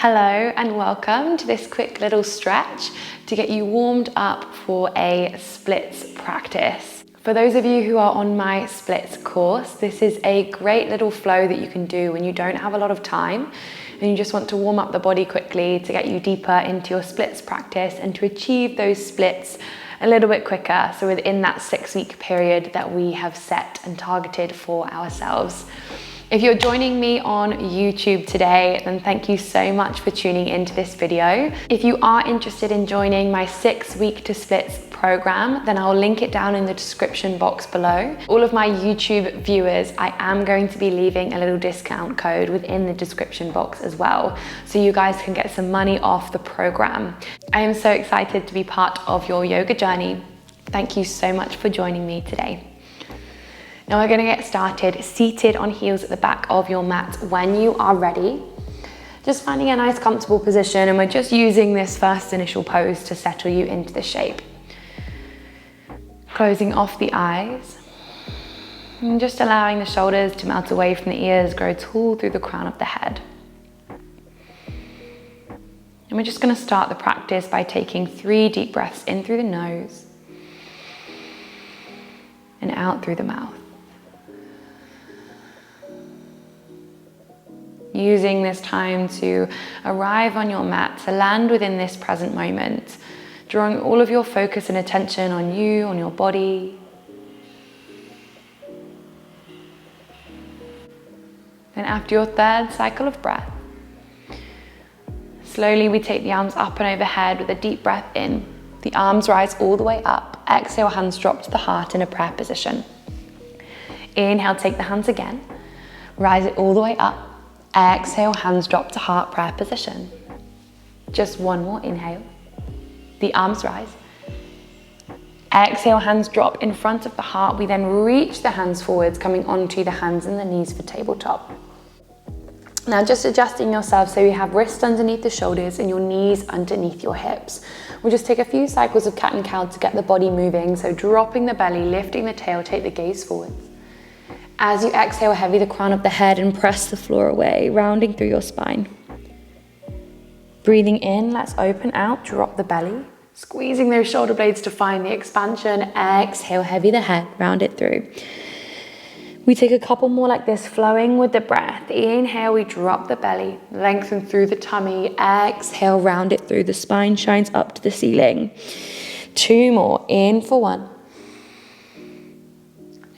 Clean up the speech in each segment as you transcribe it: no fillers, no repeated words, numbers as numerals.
Hello and welcome to this quick little stretch to get you warmed up for a splits practice. For those of you who are on my splits course, this is a great little flow that you can do when you don't have a lot of time and you just want to warm up the body quickly to get you deeper into your splits practice and to achieve those splits a little bit quicker. So within that 6-week period that we have set and targeted for ourselves. If you're joining me on YouTube today, then thank you so much for tuning into this video. If you are interested in joining my 6-week to splits program, then I'll link it down in the description box below. All of my YouTube viewers, I am going to be leaving a little discount code within the description box as well, so you guys can get some money off the program. I am so excited to be part of your yoga journey. Thank you so much for joining me today. Now we're going to get started seated on heels at the back of your mat when you are ready. Just finding a nice comfortable position, and we're just using this first initial pose to settle you into the shape. Closing off the eyes and just allowing the shoulders to melt away from the ears, grow tall through the crown of the head. And we're just going to start the practice by taking 3 deep breaths in through the nose and out through the mouth. Using this time to arrive on your mat, to land within this present moment, drawing all of your focus and attention on you, on your body. Then after your 3rd cycle of breath, slowly we take the arms up and overhead with a deep breath in. The arms rise all the way up. Exhale, hands drop to the heart in a prayer position. Inhale, take the hands again. Rise it all the way up. Exhale, hands drop to heart, prayer position. Just one more inhale. The arms rise. Exhale, hands drop in front of the heart. We then reach the hands forwards, coming onto the hands and the knees for tabletop. Now just adjusting yourself so you have wrists underneath the shoulders and your knees underneath your hips. We'll just take a few cycles of cat and cow to get the body moving. So dropping the belly, lifting the tail, take the gaze forwards. As you exhale, heavy the crown of the head and press the floor away, rounding through your spine. Breathing in, let's open out, drop the belly. Squeezing those shoulder blades to find the expansion. Exhale, heavy the head, round it through. We take a couple more like this, flowing with the breath. Inhale, we drop the belly, lengthen through the tummy. Exhale, round it through. The spine shines up to the ceiling. 2 more, in for 1.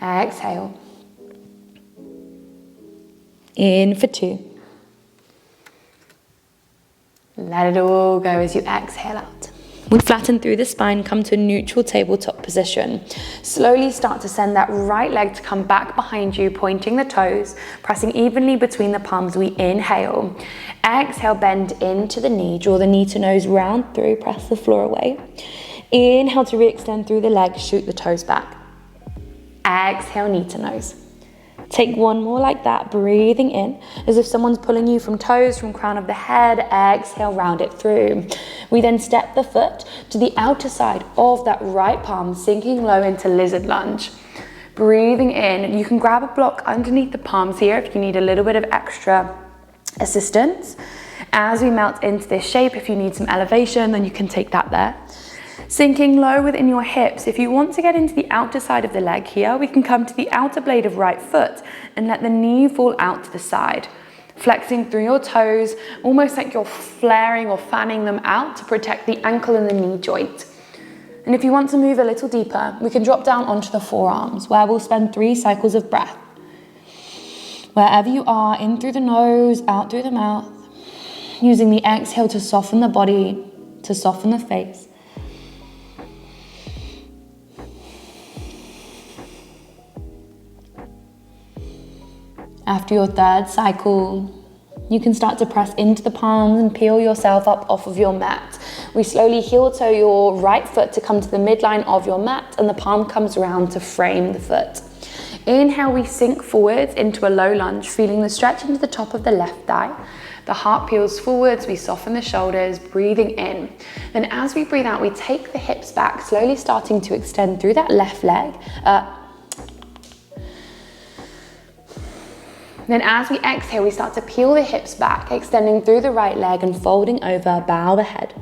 Exhale. In for 2. Let it all go as you exhale out. We flatten through the spine, come to a neutral tabletop position. Slowly start to send that right leg to come back behind you, pointing the toes, pressing evenly between the palms. We inhale. Exhale, bend into the knee, draw the knee to nose, round through, press the floor away. Inhale to re-extend through the legs, shoot the toes back. Exhale, knee to nose. Take 1 more like that, breathing in as if someone's pulling you from toes, from crown of the head. Exhale, round it through. We then step the foot to the outer side of that right palm, sinking low into lizard lunge. Breathing in, you can grab a block underneath the palms here if you need a little bit of extra assistance. As we melt into this shape, if you need some elevation, then you can take that there. Sinking low within your hips. If you want to get into the outer side of the leg here, we can come to the outer blade of right foot and let the knee fall out to the side. Flexing through your toes, almost like you're flaring or fanning them out to protect the ankle and the knee joint. And if you want to move a little deeper, we can drop down onto the forearms, where we'll spend 3 cycles of breath. Wherever you are, in through the nose, out through the mouth, using the exhale to soften the body, to soften the face. After your 3rd cycle, you can start to press into the palms and peel yourself up off of your mat. We slowly heel toe your right foot to come to the midline of your mat, and the palm comes around to frame the foot. Inhale, we sink forwards into a low lunge, feeling the stretch into the top of the left thigh. The heart peels forwards, we soften the shoulders, breathing in. Then as we breathe out, we take the hips back, slowly starting to extend through that left leg. Then as we exhale, we start to peel the hips back, extending through the right leg and folding over, bow the head.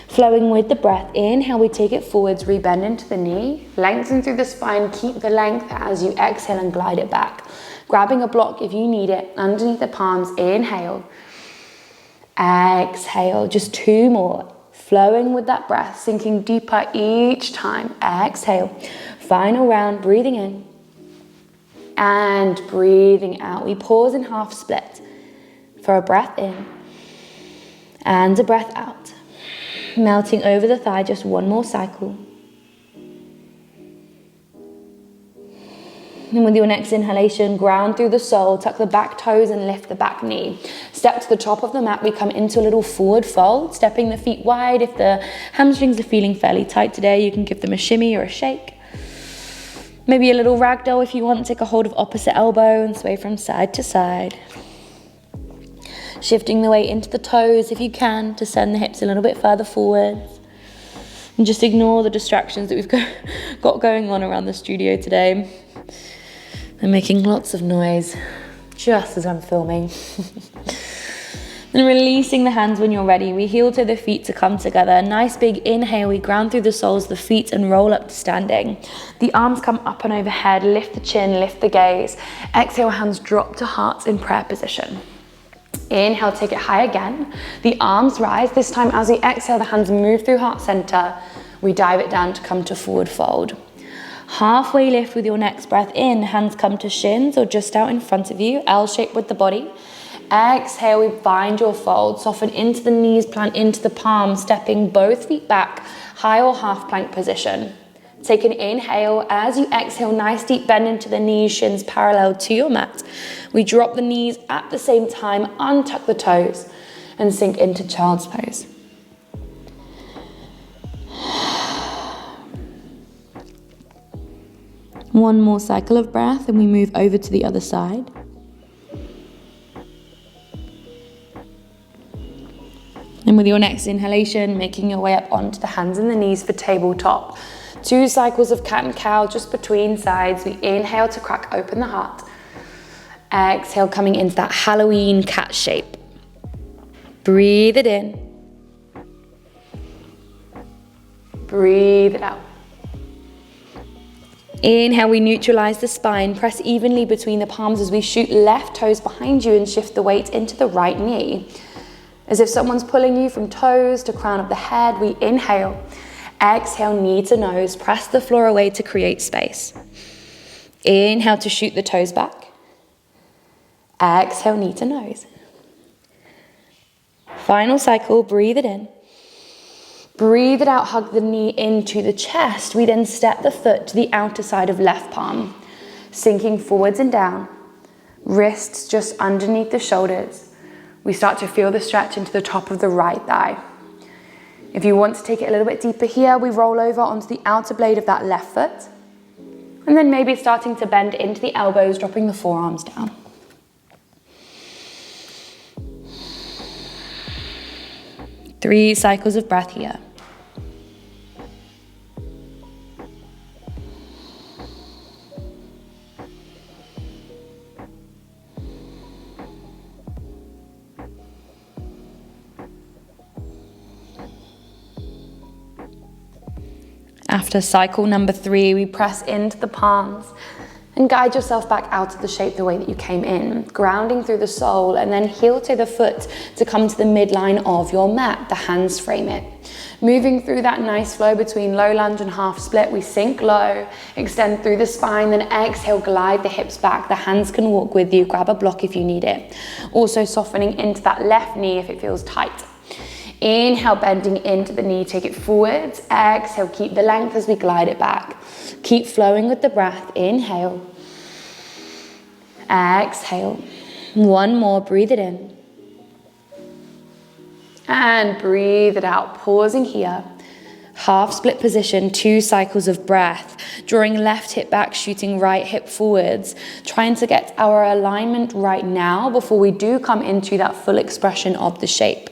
Flowing with the breath, inhale, we take it forwards, rebend into the knee, lengthen through the spine, keep the length as you exhale and glide it back. Grabbing a block if you need it, underneath the palms, inhale. Exhale, just 2 more. Flowing with that breath, sinking deeper each time. Exhale. Final round, breathing in and breathing out. We pause in half split for a breath in and a breath out. Melting over the thigh, just 1 more cycle. And with your next inhalation, ground through the sole, tuck the back toes and lift the back knee. Step to the top of the mat, we come into a little forward fold, stepping the feet wide. If the hamstrings are feeling fairly tight today, you can give them a shimmy or a shake. Maybe a little ragdoll if you want. Take a hold of opposite elbow and sway from side to side. Shifting the weight into the toes if you can to send the hips a little bit further forwards. And just ignore the distractions that we've got going on around the studio today. They're making lots of noise just as I'm filming. Then releasing the hands when you're ready. We heel toe the feet to come together. Nice big inhale. We ground through the soles of the feet and roll up to standing. The arms come up and overhead. Lift the chin, lift the gaze. Exhale, hands drop to hearts in prayer position. Inhale, take it high again. The arms rise. This time as we exhale, the hands move through heart center. We dive it down to come to forward fold. Halfway lift with your next breath in. Hands come to shins or just out in front of you. L shape with the body. Exhale, we find your fold. Soften into the knees, plant into the palms, stepping both feet back, high or half plank position. Take an inhale. As you exhale, nice deep bend into the knees, shins parallel to your mat. We drop the knees at the same time, untuck the toes, and sink into child's pose. One more cycle of breath and we move over to the other side. And with your next inhalation, making your way up onto the hands and the knees for tabletop. 2 cycles of cat and cow just between sides. We inhale to crack open the heart. Exhale, coming into that Halloween cat shape. Breathe it in. Breathe it out. Inhale, we neutralize the spine. Press evenly between the palms as we shoot left toes behind you and shift the weight into the right knee. As if someone's pulling you from toes to crown of the head, we inhale. Exhale, knee to nose. Press the floor away to create space. Inhale to shoot the toes back. Exhale, knee to nose. Final cycle, breathe it in. Breathe it out, hug the knee into the chest. We then step the foot to the outer side of left palm, sinking forwards and down. Wrists just underneath the shoulders. We start to feel the stretch into the top of the right thigh. If you want to take it a little bit deeper here, we roll over onto the outer blade of that left foot. And then maybe starting to bend into the elbows, dropping the forearms down. Three cycles of breath here. After cycle number 3, we press into the palms and guide yourself back out of the shape the way that you came in, grounding through the sole, and then heel to the foot to come to the midline of your mat. The hands frame it. Moving through that nice flow between low lunge and half split, we sink low, extend through the spine, then exhale, glide the hips back. The hands can walk with you, grab a block if you need it. Also softening into that left knee if it feels tight. Inhale, bending into the knee, take it forwards. Exhale, keep the length as we glide it back. Keep flowing with the breath. Inhale. Exhale. One more, breathe it in. And breathe it out, pausing here. Half split position, 2 cycles of breath. Drawing left hip back, shooting right hip forwards. Trying to get our alignment right now before we do come into that full expression of the shape.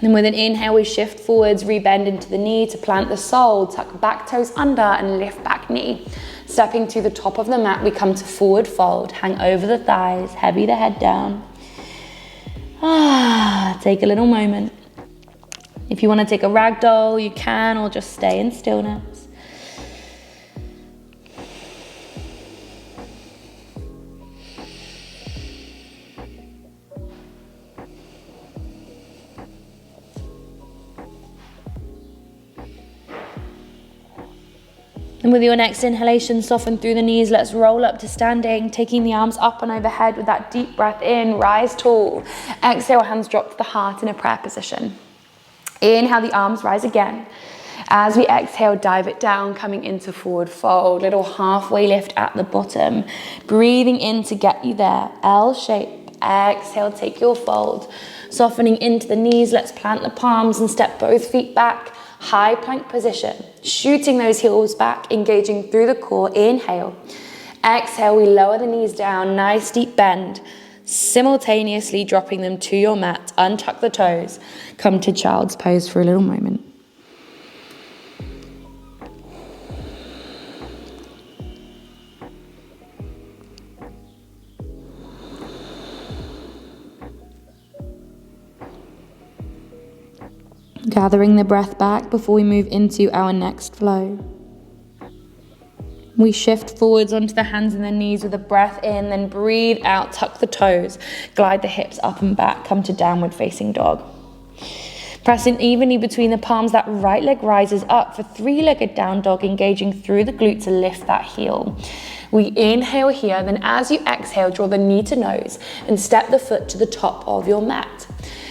And with an inhale, we shift forwards, rebend into the knee to plant the sole, tuck back toes under and lift back knee. Stepping to the top of the mat, we come to forward fold, hang over the thighs, heavy the head down. Take a little moment. If you want to take a ragdoll, you can, or just stay in stillness. And with your next inhalation, soften through the knees. Let's roll up to standing, taking the arms up and overhead with that deep breath in, rise tall. Exhale, hands drop to the heart in a prayer position. Inhale, the arms rise again. As we exhale, dive it down, coming into forward fold. Little halfway lift at the bottom. Breathing in to get you there. L shape. Exhale, take your fold. Softening into the knees, let's plant the palms and step both feet back. High plank position, shooting those heels back, engaging through the core. Inhale. Exhale, we lower the knees down, nice deep bend, simultaneously dropping them to your mat. Untuck the toes. Come to child's pose for a little moment. Gathering the breath back before we move into our next flow. We shift forwards onto the hands and the knees with a breath in, then breathe out, tuck the toes, glide the hips up and back, come to downward facing dog. Pressing evenly between the palms, that right leg rises up for three-legged down dog, engaging through the glute to lift that heel. We inhale here, then as you exhale, draw the knee to nose and step the foot to the top of your mat.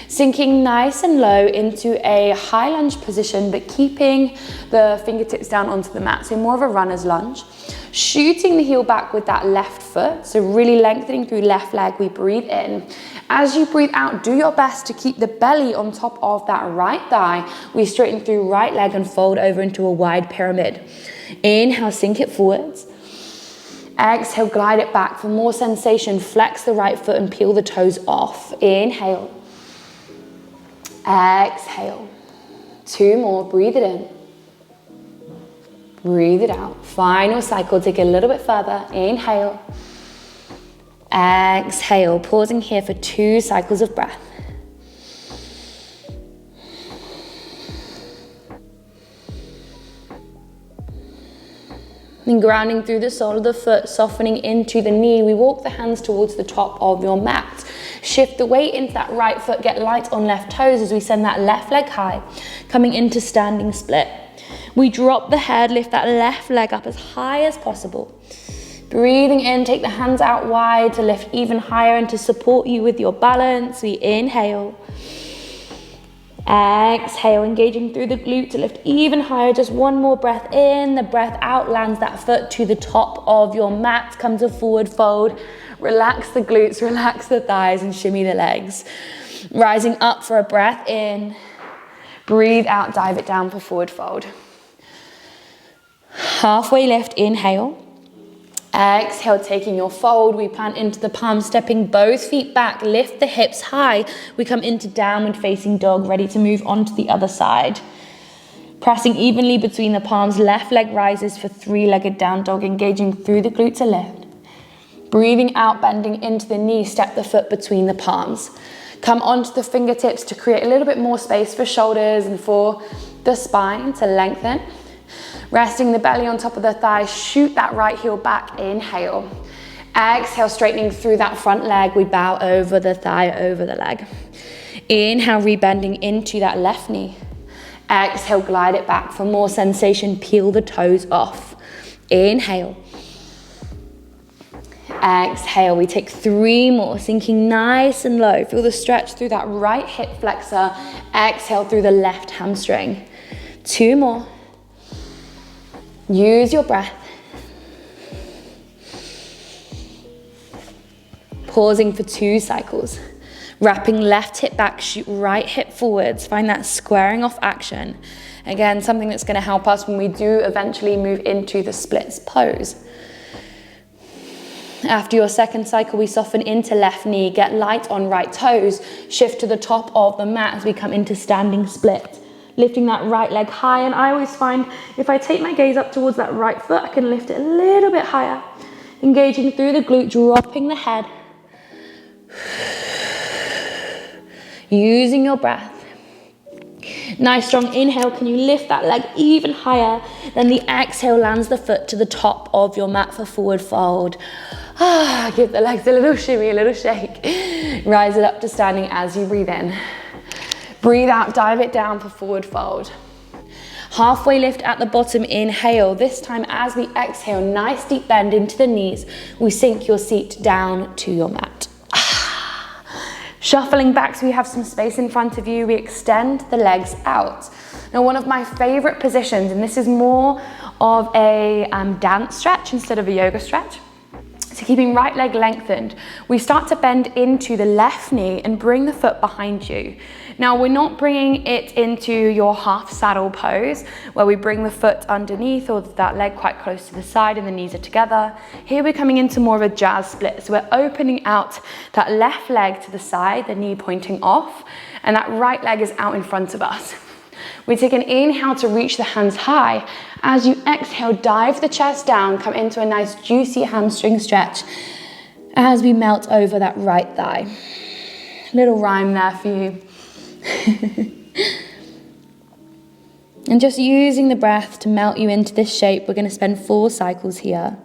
Sinking nice and low into a high lunge position, but keeping the fingertips down onto the mat, so more of a runner's lunge. Shooting the heel back with that left foot, so really lengthening through left leg, we breathe in. As you breathe out, do your best to keep the belly on top of that right thigh. We straighten through right leg and fold over into a wide pyramid. Inhale, sink it forwards. Exhale, glide it back. For more sensation, flex the right foot and peel the toes off. Inhale. Exhale. Two more, breathe it in. Breathe it out. Final cycle, take it a little bit further. Inhale. Exhale, pausing here for 2 cycles of breath. And grounding through the sole of the foot, softening into the knee, we walk the hands towards the top of your mat. Shift the weight into that right foot, get light on left toes as we send that left leg high, coming into standing split. We drop the head, lift that left leg up as high as possible. Breathing in, take the hands out wide to lift even higher and to support you with your balance. We inhale. Exhale, engaging through the glute to lift even higher. Just one more breath in. The breath out lands that foot to the top of your mat. Come to forward fold. Relax the glutes, relax the thighs, and shimmy the legs. Rising up for a breath in. Breathe out, dive it down for forward fold. Halfway lift, inhale. Exhale, taking your fold, we plant into the palms, stepping both feet back, lift the hips high. We come into downward facing dog, ready to move on to the other side. Pressing evenly between the palms, left leg rises for 3-legged down dog, engaging through the glute to lift. Breathing out, bending into the knee, step the foot between the palms. Come onto the fingertips to create a little bit more space for shoulders and for the spine to lengthen. Resting the belly on top of the thighs, shoot that right heel back, inhale. Exhale, straightening through that front leg, we bow over the thigh, over the leg. Inhale, rebending into that left knee. Exhale, glide it back. For more sensation, peel the toes off. Inhale. Exhale, we take 3 more, sinking nice and low. Feel the stretch through that right hip flexor. Exhale through the left hamstring. 2 more. Use your breath. Pausing for 2 cycles. Wrapping left hip back, shoot right hip forwards. Find that squaring off action. Again, something that's going to help us when we do eventually move into the splits pose. After your second cycle, we soften into left knee, get light on right toes, shift to the top of the mat as we come into standing split. Lifting that right leg high, and I always find if I take my gaze up towards that right foot, I can lift it a little bit higher. Engaging through the glute, dropping the head. Using your breath. Nice strong inhale, can you lift that leg even higher? Then the exhale lands the foot to the top of your mat for forward fold. Give the legs a little shimmy, a little shake. Rise it up to standing as you breathe in. Breathe out, dive it down for forward fold. Halfway lift at the bottom, inhale. This time as we exhale, nice deep bend into the knees. We sink your seat down to your mat. Shuffling back so you have some space in front of you, we extend the legs out. Now, one of my favorite positions, and this is more of a dance stretch instead of a yoga stretch. So keeping right leg lengthened, we start to bend into the left knee and bring the foot behind you. Now, we're not bringing it into your half saddle pose where we bring the foot underneath or that leg quite close to the side and the knees are together. Here we're coming into more of a jazz split. So we're opening out that left leg to the side, the knee pointing off, and that right leg is out in front of us. We take an inhale to reach the hands high. As you exhale, dive the chest down, come into a nice juicy hamstring stretch as we melt over that right thigh. Little rhyme there for you. And just using the breath to melt you into this shape, we're going to spend 4 cycles here.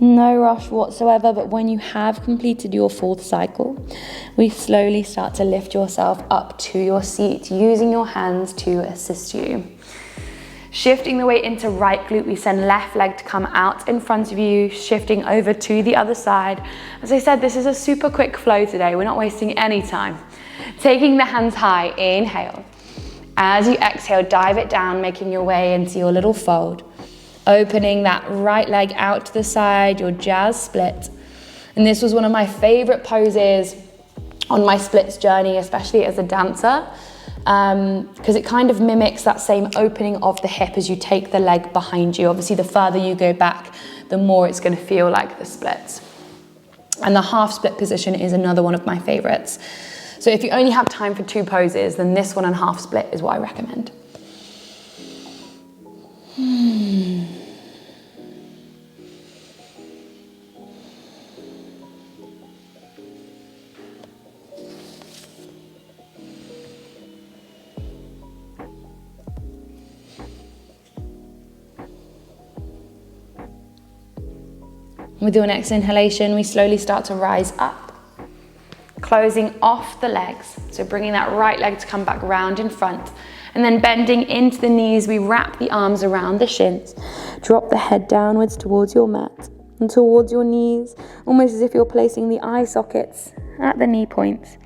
No rush whatsoever, but when you have completed your 4th cycle, we slowly start to lift yourself up to your seat, using your hands to assist you. Shifting the weight into right glute, we send left leg to come out in front of you, shifting over to the other side. As I said, this is a super quick flow today. We're not wasting any time. Taking the hands high, inhale. As you exhale, dive it down, making your way into your little fold. Opening that right leg out to the side, your jazz split. And this was one of my favorite poses on my splits journey, especially as a dancer, because it kind of mimics that same opening of the hip as you take the leg behind you. Obviously, the further you go back, the more it's going to feel like the splits. And the half split position is another one of my favorites. So if you only have time for 2 poses, then this one and half split is what I recommend. With your next inhalation, we slowly start to rise up, closing off the legs. So bringing that right leg to come back round in front, and then bending into the knees, we wrap the arms around the shins. Drop the head downwards towards your mat and towards your knees, almost as if you're placing the eye sockets at the knee points.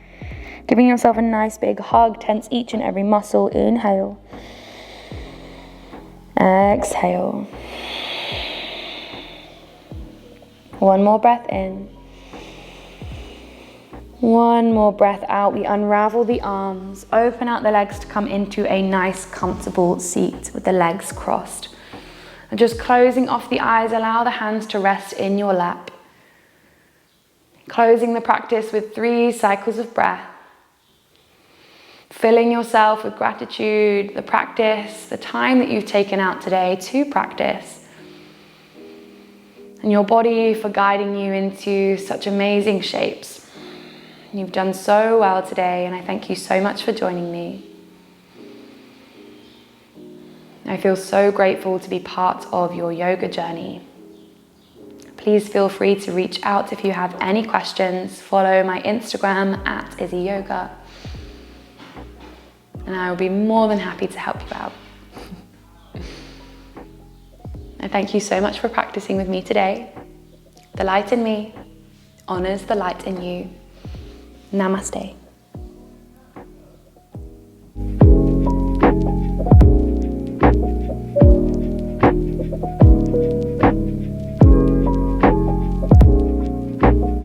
Giving yourself a nice big hug, tense each and every muscle. Inhale. Exhale. One more breath in. One more breath out. We unravel the arms, open out the legs to come into a nice comfortable seat with the legs crossed. And just closing off the eyes, allow the hands to rest in your lap. Closing the practice with 3 cycles of breath. Filling yourself with gratitude, the practice, the time that you've taken out today to practice. And your body for guiding you into such amazing shapes. You've done so well today, and I thank you so much for joining me. I feel so grateful to be part of your yoga journey. Please feel free to reach out if you have any questions. Follow my Instagram at Issey Yoga, and I will be more than happy to help you out. And thank you so much for practicing with me today. The light in me honors the light in you. Namaste.